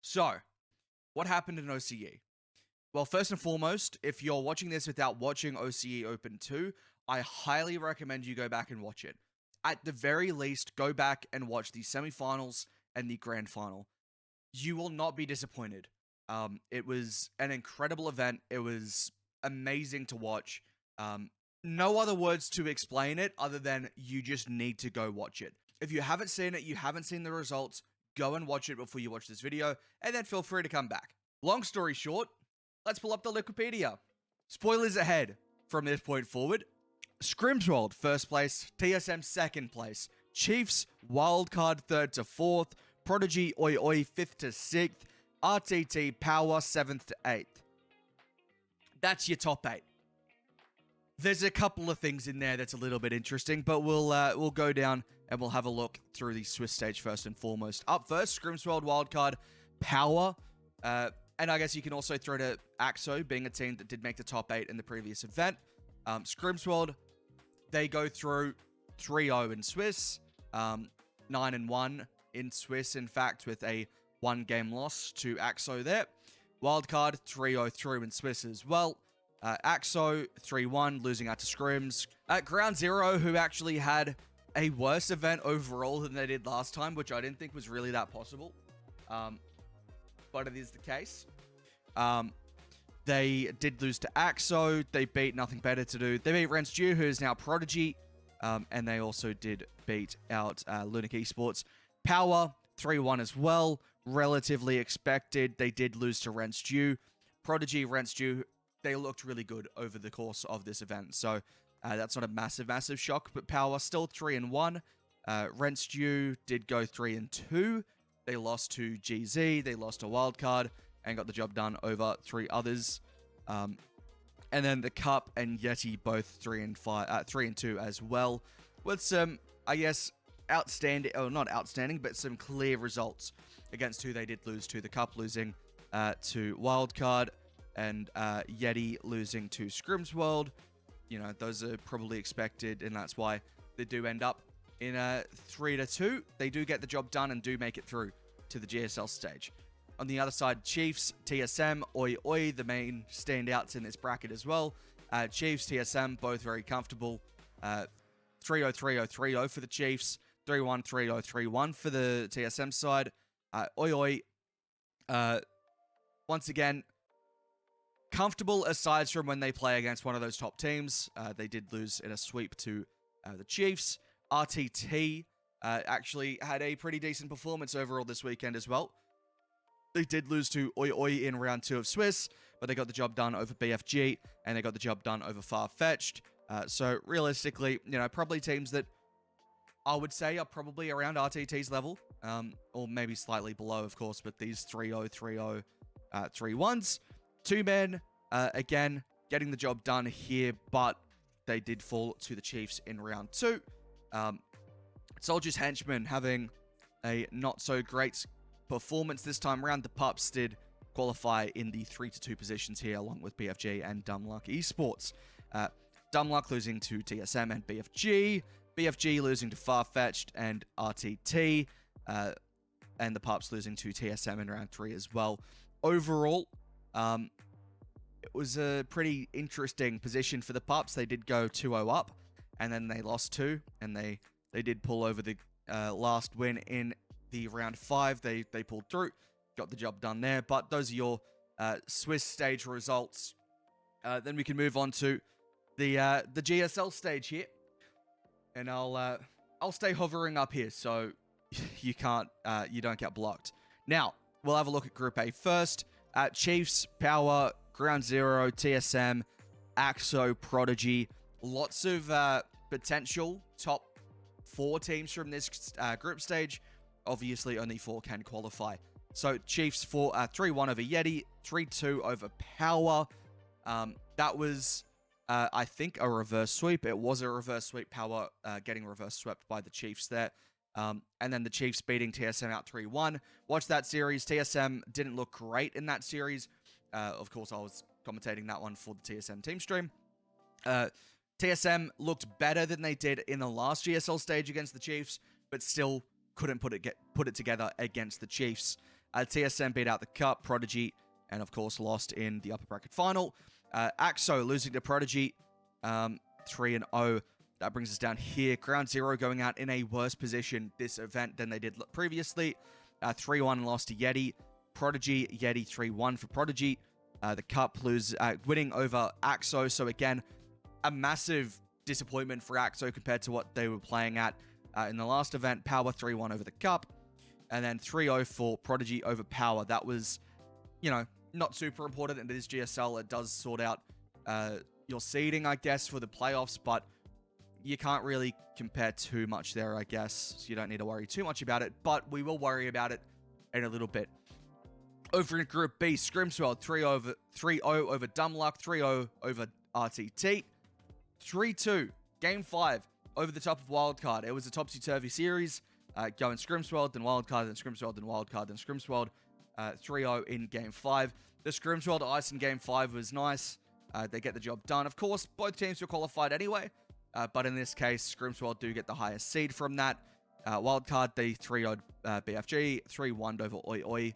So, what happened in OCE? Well, first and foremost, if you're watching this without watching OCE Open 2, I highly recommend you go back and watch it. At the very least, go back and watch the semifinals and the grand final. You will not be disappointed. It was an incredible event. It was amazing to watch. No other words to explain it other than you just need to go watch it. If you haven't seen it, you haven't seen the results, go and watch it before you watch this video, and then feel free to come back. Long story short, let's pull up the Wikipedia. Spoilers ahead from this point forward. Scrimsworld, first place. TSM, second place. Chiefs, wildcard, 3rd to 4th. Prodigy, Oi Oi, 5th to 6th. RTT, Power, 7th to 8th. That's your top 8. There's a couple of things in there that's a little bit interesting, but we'll go down and we'll have a look through the Swiss stage first and foremost. Up first, Scrimsworld, wildcard, Power. And I guess you can also throw to AXO, being a team that did make the top 8 in the previous event. Scrimsworld, they go through 3-0 in Swiss, 9-1 in Swiss, in fact, with a 1-game loss to AXO there. Wildcard, 3-0 through in Swiss as well. AXO, 3-1, losing out to Scrims. At Ground Zero, who actually had a worse event overall than they did last time, which I didn't think was really that possible. But it is the case. They did lose to AXO. They beat Nothing Better to Do. They beat Renstew, who is now Prodigy. And they also did beat out Lunatic Esports. Power, 3-1 as well. Relatively expected. They did lose to Renstew. Prodigy, Renstew, they looked really good over the course of this event. So that's not a massive shock. But Power still 3-1. Renstew did go 3-2. They lost to GZ. They lost to Wildcard and got the job done over 3 others. And then the Cup and Yeti both 3-2 as well, with some, I guess, outstanding, or not outstanding, but some clear results against who they did lose to. The Cup losing to Wildcard, and Yeti losing to Scrimsworld. You know, those are probably expected, and that's why they do end up in a 3-2. They do get the job done and do make it through to the GSL stage. On the other side, Chiefs, TSM, Oi Oi, the main standouts in this bracket as well. Chiefs, TSM, both very comfortable. 3-0, 3-0, 3-0 for the Chiefs. 3-1, 3-0, 3-1 for the TSM side. Oi Oi, once again, comfortable aside from when they play against one of those top teams. They did lose in a sweep to the Chiefs. RTT actually had a pretty decent performance overall this weekend as well. They did lose to Oi Oi in round 2 of Swiss, but they got the job done over BFG, and they got the job done over Far-Fetched. So realistically, you know, probably teams that I would say are probably around RTT's level, or maybe slightly below, of course, with these 3-0, 3-0, 3-1s. 2 men, again, getting the job done here, but they did fall to the Chiefs in round 2. Soldier's Henchmen having a not-so-great performance this time around. The Pups did qualify in the 3-2 positions here, along with BFG and Dumb Luck Esports. Dumb Luck losing to TSM and BFG. BFG losing to Far-Fetched and RTT. And the Pups losing to TSM in round 3 as well. Overall, it was a pretty interesting position for the Pups. They did go 2-0 up, and then they lost 2, and they did pull over the last win in the round 5. They pulled through, got the job done there. But those are your Swiss stage results. Then we can move on to the GSL stage here, and I'll stay hovering up here so you don't get blocked. Now we'll have a look at Group A first. Chiefs, Power, Ground Zero, TSM, AXO, Prodigy. Lots of potential top 4 teams from this group stage. Obviously, only 4 can qualify. So, Chiefs 3-1 over Yeti, 3-2 over Power. That was, I think, a reverse sweep. It was a reverse sweep. Power getting reverse swept by the Chiefs there. And then the Chiefs beating TSM out 3-1. Watch that series. TSM didn't look great in that series. Of course, I was commentating that one for the TSM team stream. TSM looked better than they did in the last GSL stage against the Chiefs, but still couldn't put it together against the Chiefs. TSM beat out the Cup, Prodigy, and of course lost in the upper bracket final. AXO losing to Prodigy, 3-0. That brings us down here. Ground Zero going out in a worse position this event than they did previously. 3-1 lost to Yeti. Prodigy, Yeti 3-1 for Prodigy. The Cup winning over AXO. So again, a massive disappointment for AXO compared to what they were playing at in the last event. Power 3-1 over the Cup. And then 3-0 for Prodigy over Power. That was, not super important in this GSL. It does sort out your seeding, I guess, for the playoffs, but you can't really compare too much there, I guess. So you don't need to worry too much about it, but we will worry about it in a little bit. Over in Group B, Scrimswell 3-0 over Dumluck, 3-0 over RTT, 3-2, Game 5 over the top of Wildcard. It was a topsy-turvy series, going Scrimswell, then Wildcard, then Scrimswell, then Wildcard, then Scrimswell, 3-0 in Game 5. The Scrimswell to ice in Game 5 was nice. They get the job done. Of course, both teams were qualified anyway, but in this case, Scrimswell do get the highest seed from that. Wildcard, they 3-0'd BFG, 3-1'd over OI.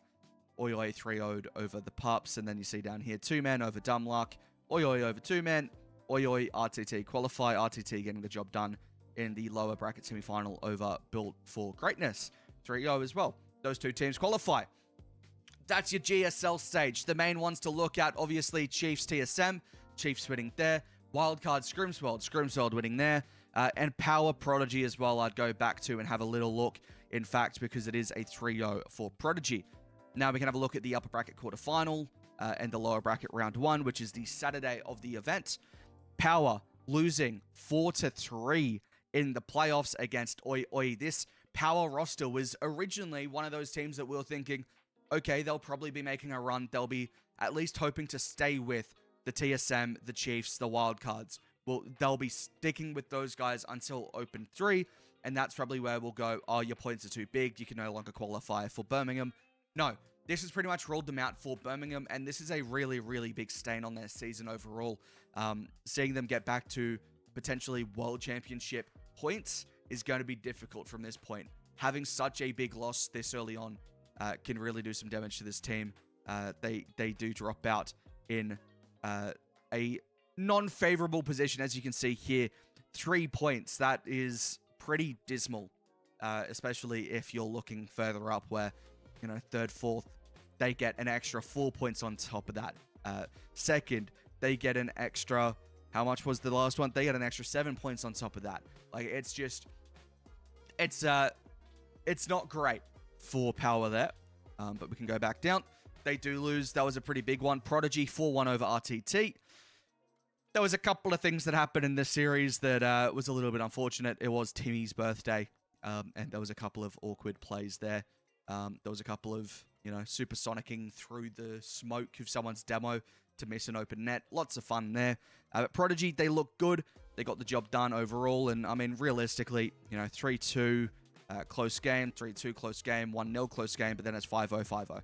OI 3-0'd over the Pups, and then you see down here, 2-man over Dumluck, OI over 2-man, OI RTT qualify, RTT getting the job done in the lower bracket semi-final over Built for Greatness, 3-0 as well. Those two teams qualify. That's your GSL stage. The main ones to look at, obviously, Chiefs TSM, Chiefs winning there, Wildcard Scrimswell winning there, and Power Prodigy as well I'd go back to and have a little look, in fact, because it is a 3-0 for Prodigy. Now we can have a look at the upper bracket quarterfinal and the lower bracket round 1, which is the Saturday of the event. Power losing 4-3 in the playoffs against OI. This Power roster was originally one of those teams that we were thinking, okay, they'll probably be making a run. They'll be at least hoping to stay with the TSM, the Chiefs, the Wildcards. Well, they'll be sticking with those guys until Open 3, and that's probably where we'll go, oh, your points are too big. You can no longer qualify for Birmingham. No, this has pretty much ruled them out for Birmingham, and this is a really, really big stain on their season overall. Seeing them get back to potentially World Championship points is going to be difficult from this point. Having such a big loss this early on can really do some damage to this team. They do drop out in a non-favorable position, as you can see here. 3 points. That is pretty dismal, especially if you're looking further up where, third, fourth, they get an extra 4 points on top of that. Second, they get an extra, how much was the last one? They get an extra 7 points on top of that. Like, it's just, it's not great for Power there, but we can go back down. They do lose. That was a pretty big one. Prodigy 4-1 over RTT. There was a couple of things that happened in this series that was a little bit unfortunate. It was Timmy's birthday, and there was a couple of awkward plays there. There was a couple of, supersonicking through the smoke of someone's demo to miss an open net. Lots of fun there. But Prodigy, they look good. They got the job done overall. And, I mean, realistically, 3-2 close game, 3-2 close game, 1-0 close game, but then it's 5-0, 5-0.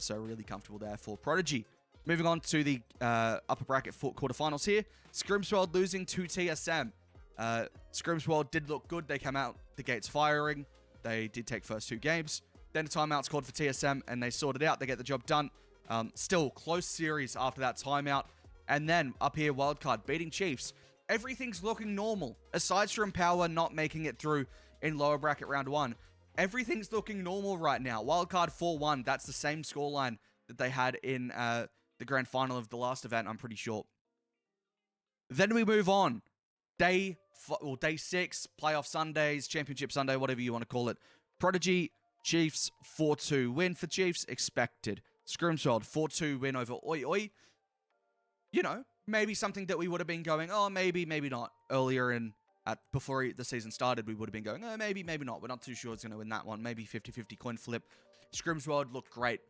So really comfortable there for Prodigy. Moving on to the upper bracket quarterfinals here. Scrimswell losing to TSM. Scrimswell did look good. They came out the gates firing. They did take first 2 games. Then a timeout's called for TSM, and they sorted it out. They get the job done. Still, close series after that timeout. And then, up here, Wildcard beating Chiefs. Everything's looking normal. Aside from Power not making it through in lower bracket round 1, everything's looking normal right now. Wildcard 4-1. That's the same scoreline that they had in the grand final of the last event, I'm pretty sure. Then we move on. Day 6, playoff Sundays, championship Sunday, whatever you want to call it. Prodigy, Chiefs, 4-2 win for Chiefs, expected. Scrimswell, 4-2 win over OI. Maybe something that we would have been going, oh, maybe not. Earlier before the season started, we would have been going, oh, maybe not. We're not too sure it's going to win that one. Maybe 50-50 coin flip. Scrimswell looked great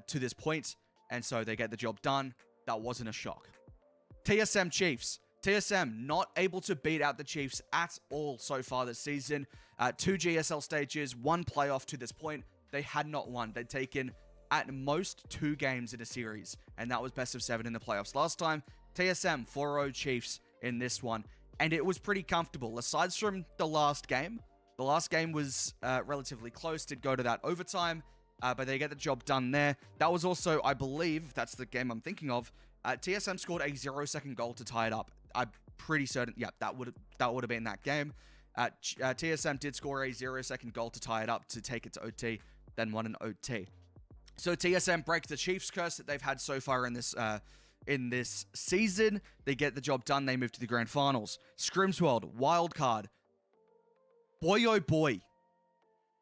to this point, and so they get the job done. That wasn't a shock. TSM Chiefs. TSM not able to beat out the Chiefs at all so far this season. 2 GSL stages, 1 playoff to this point. They had not won. They'd taken at most 2 games in a series, and that was best of 7 in the playoffs last time. TSM 4-0 Chiefs in this one, and it was pretty comfortable. Aside from the last game was relatively close, did go to that overtime, but they get the job done there. That was also, I believe, if that's the game I'm thinking of, TSM scored a 0-second goal to tie it up. I'm pretty certain, yeah, that would have been that game. TSM did score a 0-second goal to tie it up to take it to OT, then won an OT. So TSM break the Chiefs curse that they've had so far in this season. They get the job done. They move to the grand finals. Scrimsworld, wildcard. Boy, oh boy.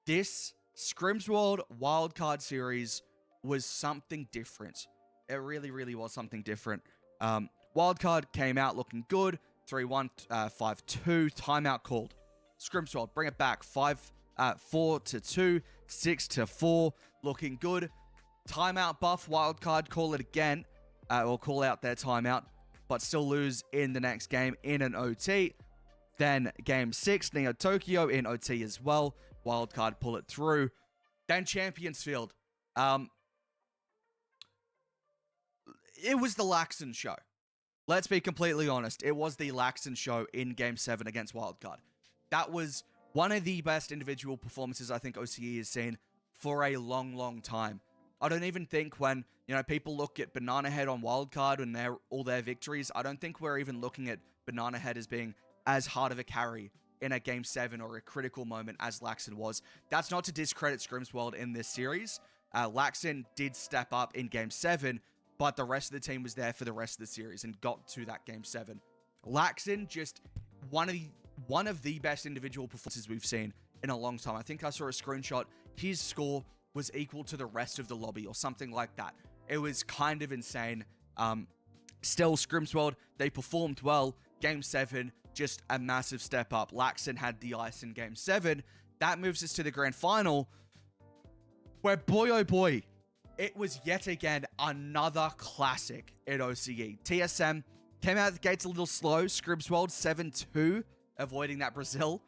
This Scrimsworld wildcard series was something different. It really, really was something different. Wildcard came out looking good. 3-1, 5-2. Timeout called. Scrimsworld, bring it back. 4-2. 6-4. Looking good. Timeout buff. Wildcard, call it again. Or call out their timeout. But still lose in the next game in an OT. Then game 6. Neo Tokyo in OT as well. Wildcard, pull it through. Then Champions Field. It was the Laxon show. Let's be completely honest. It was the Laxon show in Game 7 against Wildcard. That was one of the best individual performances I think OCE has seen for a long, long time. I don't even think when, people look at Banana Head on Wildcard and all their victories, I don't think we're even looking at Banana Head as being as hard of a carry in a Game 7 or a critical moment as Laxon was. That's not to discredit Scrimsworld in this series. Laxon did step up in Game 7, but the rest of the team was there for the rest of the series and got to that Game 7. Laxon, just one of the best individual performances we've seen in a long time. I think I saw a screenshot. His score was equal to the rest of the lobby or something like that. It was kind of insane. Still, Scrimsworld, they performed well. Game 7, just a massive step up. Laxon had the ice in Game 7. That moves us to the grand final, where boy, oh boy, it was yet again another classic at OCE. TSM came out of the gates a little slow. Scrimsworld 7-2, avoiding that Brazil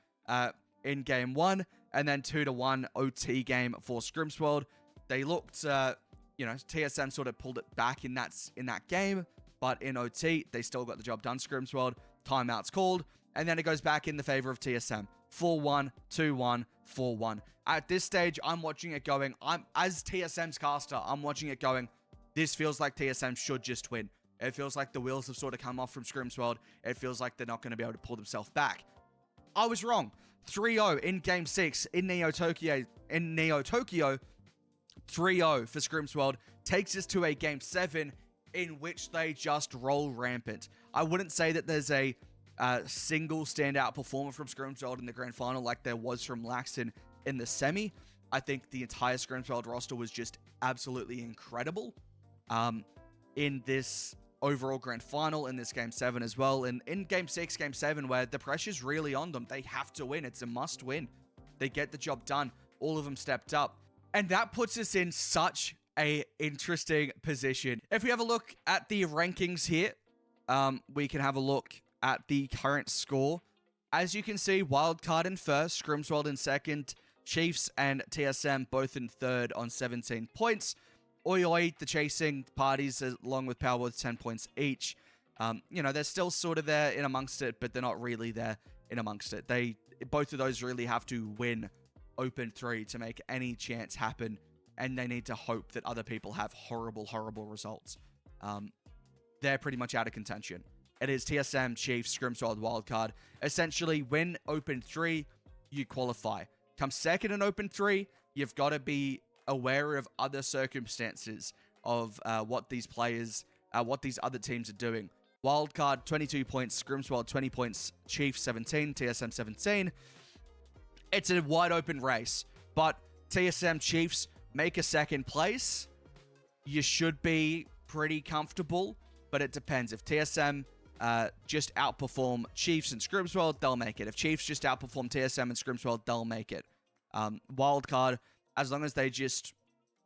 in Game 1. And then 2-1 OT game for Scrimsworld. They looked, TSM sort of pulled it back in that game. But in OT, they still got the job done, Scrimsworld. Timeouts called. And then it goes back in the favor of TSM. 4-1, 2-1, 4-1. At this stage, I'm watching it going, as TSM's caster, I'm watching it going, this feels like TSM should just win. It feels like the wheels have sort of come off from Scrimsworld. It feels like they're not going to be able to pull themselves back. I was wrong. 3-0 in Game 6 in Neo Tokyo. 3-0 for Scrimsworld takes us to a Game 7 in which they just roll rampant. I wouldn't say that there's a single standout performer from Scrimsworld in the grand final like there was from Laxon in the semi. I think the entire Scrimsworld roster was just absolutely incredible in this overall grand final, in this Game 7 as well. And in Game 6, Game 7, where the pressure's really on them. They have to win. It's a must win. They get the job done. All of them stepped up. And that puts us in such a interesting position. If we have a look at the rankings here, we can have a look at the current score. As you can see, Wildcard in first, Scrimsworld in second, Chiefs and TSM both in third on 17 points. Oi Oi, the chasing parties, along with Power with 10 points each. They're still sort of there in amongst it, but they're not really there in amongst it. Both of those really have to win Open 3 to make any chance happen, and they need to hope that other people have horrible, horrible results. They're pretty much out of contention. It is TSM, Chiefs, Scrimsworld, Wildcard. Essentially, win Open 3, you qualify. Come second in Open 3, you've got to be aware of other circumstances of what these other teams are doing. Wildcard, 22 points. Scrimsworld, 20 points. Chiefs, 17. TSM, 17. It's a wide open race. But TSM Chiefs make a second place. You should be pretty comfortable. But it depends. If TSM just outperform Chiefs and Scrimsworld, they'll make it. If Chiefs just outperform TSM and Scrimsworld, they'll make it. Wildcard, as long as they just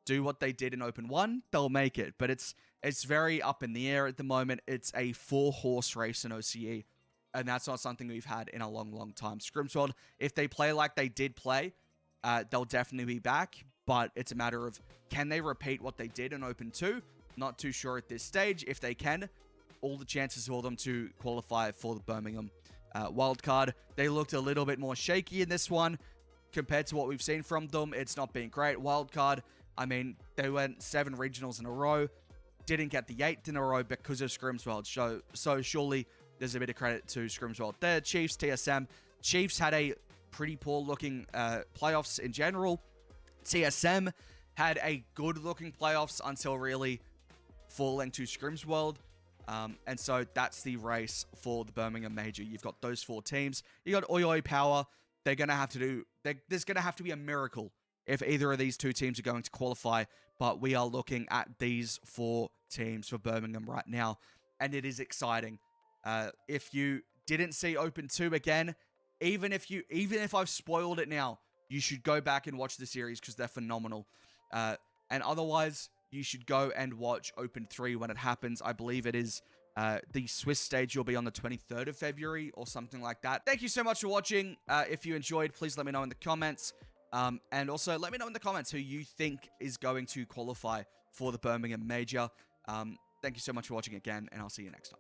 do what they did in Open 1, they'll make it. But it's very up in the air at the moment. It's a 4-horse race in OCE, and that's not something we've had in a long, long time. Scrimsworld, if they play like they did play, they'll definitely be back, but it's a matter of, can they repeat what they did in Open 2? Not too sure at this stage. If they can, all the chances for them to qualify for the Birmingham wildcard. They looked a little bit more shaky in this one. Compared to what we've seen from them, it's not been great. Wildcard, I mean, they went 7 regionals in a row, didn't get the 8th in a row because of Scrimsworld. So surely there's a bit of credit to Scrimsworld there. Chiefs, TSM. Chiefs had a pretty poor looking playoffs in general. TSM had a good looking playoffs until really falling to Scrimsworld. And so that's the race for the Birmingham Major. You've got those 4 teams. You got OCE Power. They're going to have to do... There's going to have to be a miracle if either of these 2 teams are going to qualify. But we are looking at these 4 teams for Birmingham right now. And it is exciting. If you didn't see Open 2 again, even if I've spoiled it now, you should go back and watch the series because they're phenomenal. And otherwise, you should go and watch Open 3 when it happens. I believe it is the Swiss stage will be on the 23rd of February or something like that. Thank you so much for watching. If you enjoyed, please let me know in the comments. And also, let me know in the comments who you think is going to qualify for the Birmingham Major. Thank you so much for watching again, and I'll see you next time.